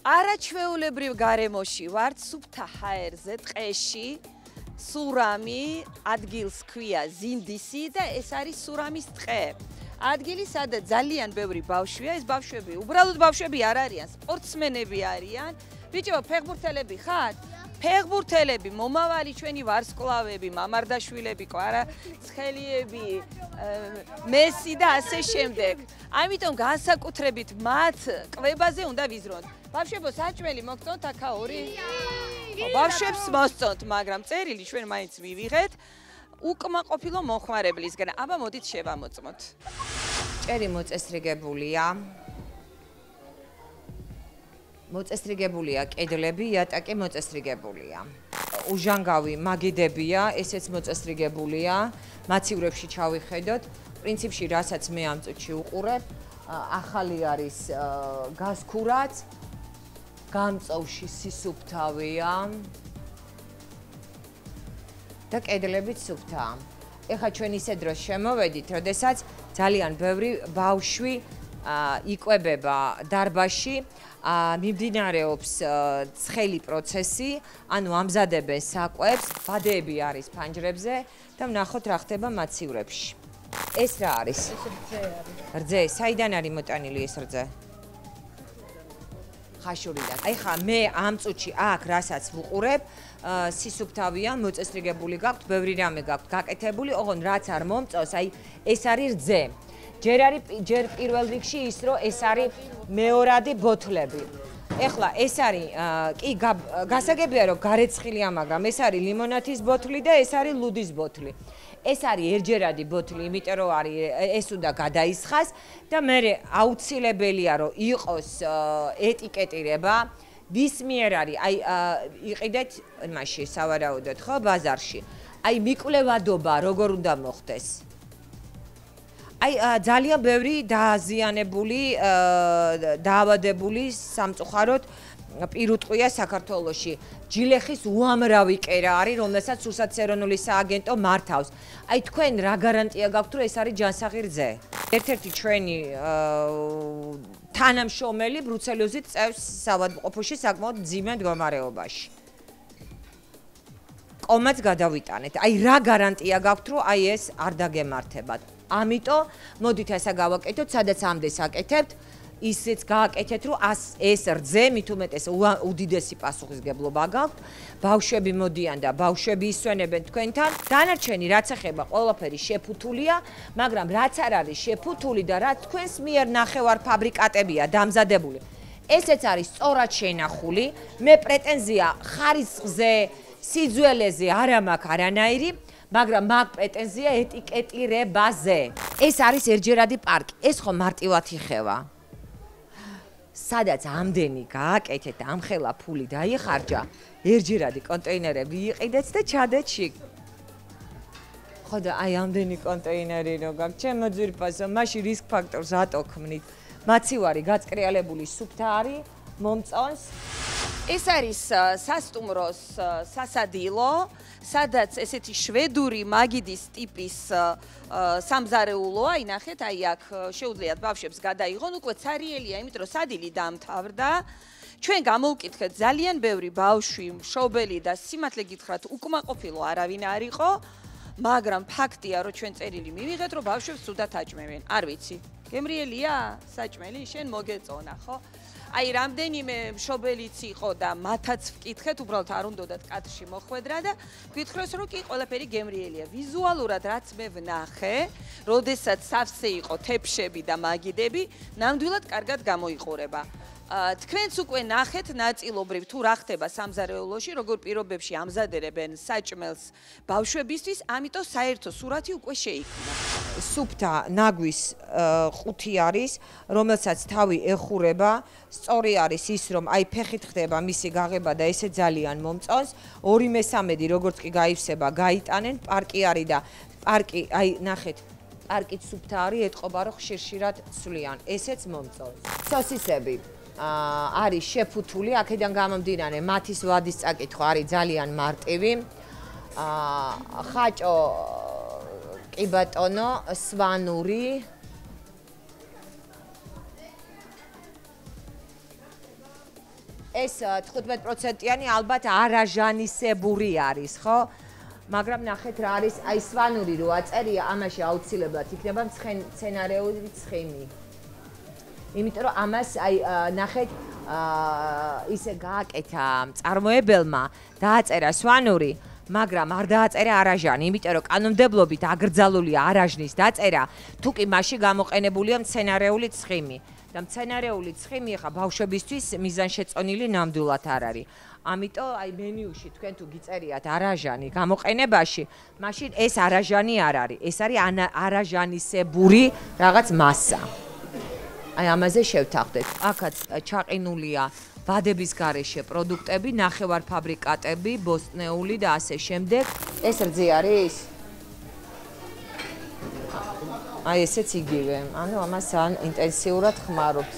არაჩვეულებრივ გარემოში ვართ სუფთა ჰაერზე ტყეში სურამი ადგილს ქვია ზინდისი და ეს არის სურამის ტყე ადგილი სადაც ძალიან ბევრი ბავშვია ეს ბავშვები უბრალოდ ბავშვები არ არიან სპორტსმენები არიან ბიჭო ფეხბურთელები ხართ ფეხბურთელები მომავალი ჩვენი ვარსკვლავები მამარდაშვილები კვარა ცხელიები მესი და ასე შემდეგ ამიტომ განსაკუთრებით მათ კვებაზე უნდა ვიზრუნოთ ბავშვებო საჭმელი მოგწონთ აქაური ბავშვებს მოსწონთ მაგრამ წერილი ჩვენ მაინც მივიღეთ უკმაყოფილო მომხმარებლისგან აბა მოდით შევამოწმოთ ჭერი მოწესრიგებულია კედლები იატაკი მოწესრიგებულია უჟანგავი მაგიდებია ესეც მოწესრიგებულია მაცივრებში ჩავიხედოთ პრინციპში რასაც მე ამ წუთში უყურებ ახალი არის გასქურაც გამწოვში სისუფთავია და კედლებიც სუფთაა. ეხლა ჩვენ ისე დროს შემოვედით, როდესაც ძალიან ბევრი ბავშვი იკვებება დარბაზში, მიმდინარეობს ცხელი პროცესი, ანუ ამზადებენ საკვებს, ბადეები არის ფანჯრებზე და ვნახოთ რა ხდება მაცივრებში. ეს რა არის? ეს რძე არის. რძე, საიდან არის მოტანილი ეს რძე? ხაშურიდან. აი ხა მე ამ წუთში აქ რასაც ვუყურებ, სისუფთავია, მოწესრიგებული გაქვთ, ბევრი რამე გაქვთ გაკეთებული, ოღონდ რაც არ მომწონს, აი ეს არის რძე. ჯერ პირველ რიგში ის რომ ეს არის მეორადი ბოთლები. ეხლა ეს არის კი გასაგებია რომ გარეცხილია, მაგრამ ეს არის ლიმონათის ბოთლი და ეს არის ლუდის ბოთლი. ეს არის ერთჯერადი ბოთლი, იმიტომ რომ არის ეს უნდა გადაისხას და მე აუცილებელია რომ იყოს ეტიკეტირება, ვის მიერ არის, აი იყიდეთ იმაში სავარაუდოდ ხო ბაზარში. აი მიკვლევადობა როგორ უნდა მოხდეს. აი ძალიან ბევრი დააზიანებული, დაავადებული სამწუხაროდ პირუტყვია საქართველოში. ჯილეხის უამრავი კერა არის, რომელსაც სურსათ ეროვნული სააგენტო მართავს. აი თქვენ რა გარანტია გაქვთ, რომ ეს არის ჯანსაღი რძე? ერთ-ერთი ჩვენი თანამშრომელი ბრუცელოზით წევს საავადმყოფოში საკმაოდ მძიმე მდგომარეობაში. კომაც გადავიტანეთ. აი რა გარანტია გაქვთ, რომ აი ეს არ დაგემართებათ? ამიტომ მოდით ასე გავაკეთოთ, სადაც ამდენს აკეთებთ, ისიც გააკეთეთ, რომ ეს რძე მით უმეტეს უდიდესი პასუხისგებლობა გაქვთ. ბავშვები მოდიან და ბავშვები ისვენებენ თქვენთან. დანარჩენი რაც ეხება ყველაფერი შეფუთულია, მაგრამ რაც არ არის შეფუთული და რაც თქვენს მიერ ნახევარ ფაბრიკატებია დამზადებული. ესეც არის სწორად შენახული. მე პრეტენზია ხარისხზე, სიძველეზე არ მაქვს არანაირი. მაგრამ მაგ პრეტენზია ეტიკეტირებაზე. ეს არის ერთჯერადი პარკი. ეს ხო მარტივად იხევა. სადაც ამდენი გააკეთეთ, ამხელა ფული დაიხარჯა, ერთჯერადი კონტეინერები იყიდეთ და ჩადეთ შიგ. ხო და აი ამდენი კონტეინერი რო გაქვს, ჩემო ძვირფასო, მაშინ რისკ ფაქტორს ატო ქმნით. მაცივარი გაწკრიალებული სუფთა არის, მომწონს. ეს არის სასტუმროს სასადილო, სადაც ესეთი შვედური მაგიდის ტიპის სამზარეულოა, ინახეთ, აი აქ შეუძლიათ ბავშვებს გადაიღონ, უკვე ცარიელია, იმიტომ რომ სადილი დამთავრდა. ჩვენ გამოვკითხეთ ძალიან ბევრი ბავშვი, მშობელი და სიმართლე გითხრათ, უკმაყოფილო არავინ არ იყო, მაგრამ ფაქტია, რომ ჩვენ წერილი მივიღეთ, რომ ბავშვებს ცუდად აჭმევენ. არ ვიცი, გემრიელია საჭმელი, შენ მოგეწონა, ხო? აი რამდენიმე მშობელიც იყო და მათაც ვკითხეთ, უბრალოდ არ უნდათ კადრში მოხვედრა და გითხრეს რომ კი ყველაფერი გემრიელია. ვიზუალურად რაც მე ვნახე, როდესაც სავსე იყო თეფშები და მაგიდები, ნამდვილად კარგად გამოიყურება. თქვენც უკვე ნახეთ ნაწილობრივ თუ რა ხდება სამზარეულოში, როგორ პირობებში ამზადებენ საჭმელს ბავშვებისთვის, ამიტომ საერთო სურათი უკვე შეიქმნა. სუფთა ნაგვის ყუთი არის, რომელსაც თავი ეხურება, სწორი არის ის, რომ აი ფეხით ხდება მისი გაღება და ესე ძალიან მომწონს. 2/3 როგორც კი გაივსება, გაიტანენ, პარკი არის და პარკი, აი ნახეთ, პარკით სუფთა არის, ეთყობა რომ ხშირ-ხშირად ცვლიან. ესეც მომწონს. სოსისები არის შეფუთული, აქედან გამომდინარე, მათის ვადის წაკითხვა არის ძალიან მარტივი. ხაჭო კი ბატონო, სვანური ეს 15%-იანი ალბათ არაჟანისებური არის, ხო? მაგრამ ნახეთ რა არის, აი სვანური რო აწერია, ამაში აუცილებლად იქნება მცენარეული ცხიმი. იმიტომ რომ ამას აი ნახეთ ისე გააკეთა მწარმოებელმა, დააწერა სვანური, მაგრამ არ დააწერა არაჟანი, იმიტომ რომ კანონმდებლობით აკრძალულია არაჟნის დაწერა, თუ კი მასში გამოყენებულია მცენარეული ცხიმი. და მცენარეული ცხიმი ხა ბავშვებისთვის მიზანშეწონილი ნამდვილად არ არის. ამიტომ აი მენიუში თქვენ თუ გიწერიათ არაჟანი გამოყენებაში, მაშინ ეს არაჟანი არ არის. ეს არის არაჟანისებური რაღაც მასა. აი ამაზე შევთანხმდეთ. აქაც ჩაყინულია ვადების გარეშე პროდუქტები, ნახევარფაბრიკატები, ბოსტნეული და ასე შემდეგ. ეს რძე არის? აი ესეც იგივე. ანუ ამას ან ინტენსიურად ხმარობთ.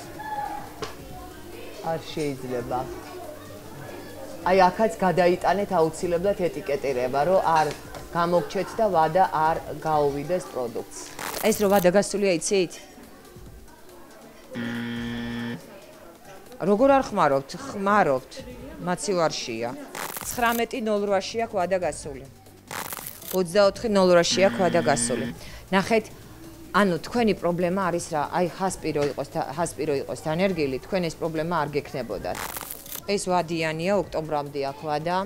არ შეიძლება. აი აქაც გადაიტანეთ აუცილებლად ეტიკეტირება, რომ არ გამოგჩეთ და ვადა არ გაუვიდეს პროდუქტს. ეს რო ვადა გასულია, იცით? როგორ არ ხმარობთ? ხმარობთ. მაცივარშია. 19:08-ია ვადა გასული. 24:08-ია ვადა გასული. ნახეთ, ანუ თქვენი პრობლემა არის რა? აი ჰასპირო იყოს დანერგილი, თქვენ ეს პრობლემა არ გექნებოდათ. ეს ვადიანია, ოქტომბრამდე აქ ვადა.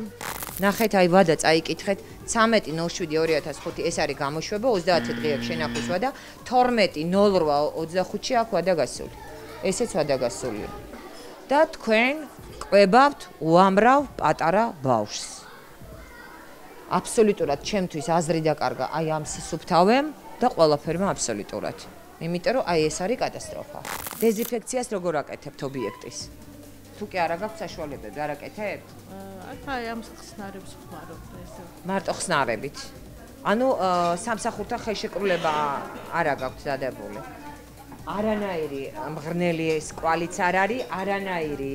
ნახეთ, აი ვადა წაიკითხეთ, 13:07-2005 ეს არის გამოშვება, 30 დღე აქვს შენახვის ვადა, 12:08-25-ში აქ ვადა გასული. ესეც ვადა გასულია. და თქვენ ყვებავთ უამრავ პატარა ბავშვს. აბსოლუტურად ჩემთვის აზრი დაკარგა აი ამ სისუფთავემ და ყველაფერმა აბსოლუტურად. იმიტომ რომ აი ეს არის კატასტროფა. დეზინფექციას როგორ აკეთებთ ობიექტის? თუ კი არა გაქვთ საშუალებები, არ აკეთებთ? აი ამ ხსნარებს ხმარობთ ესე. მარტო ხსნარებით. ანუ სამსახურთა ხელშეკრულება არა გაქვთ დადებული. არანაირი მღრნელი ეს კვალიც არ არის, არანაირი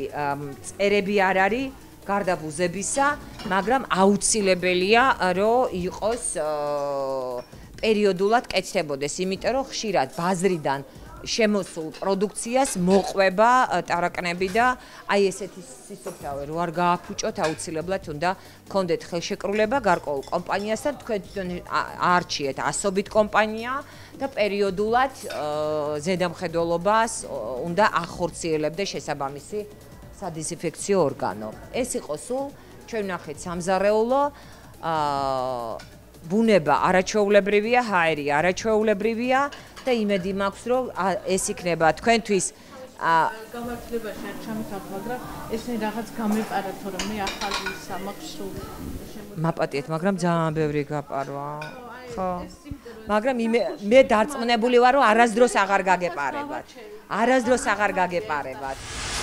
წერები არ არის გარდა ბუზებისა, მაგრამ აუცილებელია რომ იყოს პერიოდულად კეთდებოდეს, იმიტომ რომ ხშირად ბაზრიდან შემოსულ პროდუქციას მოყვება ტარაკნები და აი ესეთი სისუფთავე რო არ გააფუჭოთ, აუცილებლად უნდა გქონდეთ ხელშეკრულება გარკვეულ კომპანიასთან, თქვენ თვითონ აარჩიეთ ასობით კომპანია და პერიოდულად ზედამხედველობას უნდა ახორციელებდე შესაბამისი სადეზინფექციო ორგანო. ეს იყო სულ ჩვენ ვნახეთ სამზარეულო, ბუნება არაჩვეულებრივია, ჰაერი არაჩვეულებრივია და იმედი მაქვს, რომ ეს იქნება თქვენთვის გამართლებაში არ ჩამოთავ, მაგრამ ესენი რაღაც გამეპარა, თორემ მე ახალი სამახსოვრო მაპატიეთ, მაგრამ ძალიან ბევრი გაპარვა. ხო. მაგრამ მე დარწმუნებული ვარ, რომ არასდროს აღარ გაგეპარებათ. არასდროს აღარ გაგეპარებათ.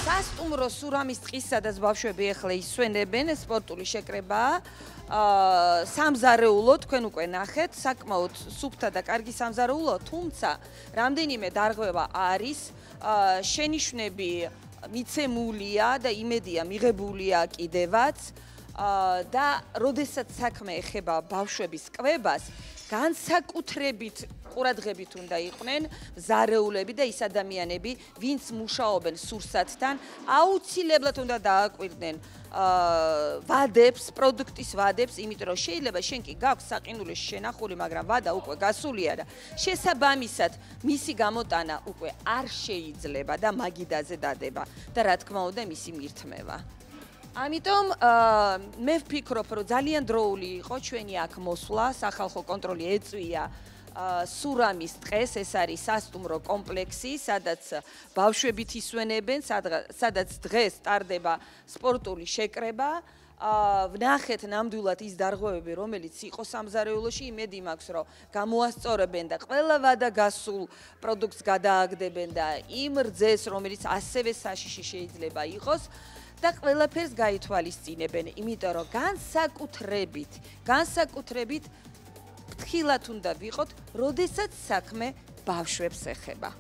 სასტუმრო სურამის ტყის, სადაც ბავშვები ახლა ისვენებენ, სპორტული შეკრებაა. სამზარეულო თქვენ უკვე ნახეთ, საკმაოდ სუფთა და კარგი სამზარეულო, თუმცა რამდენიმე დარღვევა არის, შენიშვნები მიცემულია და იმედია მიღებულია კიდევაც და როდესაც საქმე ეხება ბავშვების კვებას, განსაკუთრებით ყურადღებით უნდა იყვნენ მზარეულები და ის ადამიანები, ვინც მუშაობენ სურსათთან, აუცილებლად უნდა დააკვირდნენ ვადებს, პროდუქტის ვადებს, იმიტომ რომ შეიძლება შენ კი გაქვს საყინულის შენახული, მაგრამ ვადა უკვე გასულია და შესაბამისად მისი გამოტანა უკვე არ შეიძლება და მაგიდაზე დადება და რა თქმა უნდა მისი მირთმევა. ამიტომ მე ვფიქრობ, რომ ძალიან დროული იყო ჩვენი აქ მოსვლა, სახალხო კონტროლი ეწვია სურამის ტყეს, ეს არის სასტუმრო კომპლექსი, სადაც ბავშვებით ისვენებენ, სადაც დღეს ტარდება სპორტული შეკრება. ვნახეთ ნამდვილად ის დარღვევები, რომელიც იყო სამზარეულოში, იმედი მაქვს, რომ გამოასწორებენ და ყველა ვადა გასულ პროდუქტს გადააგდებენ და იმ რძეს, რომელიც ასევე საშიში შეიძლება იყოს, და ყველაფერს გაითვალისწინებენ, იმიტომ რომ განსაკუთრებით ფრთხილად უნდა ვიყოთ, როდესაც საქმე ბავშვებს ეხება.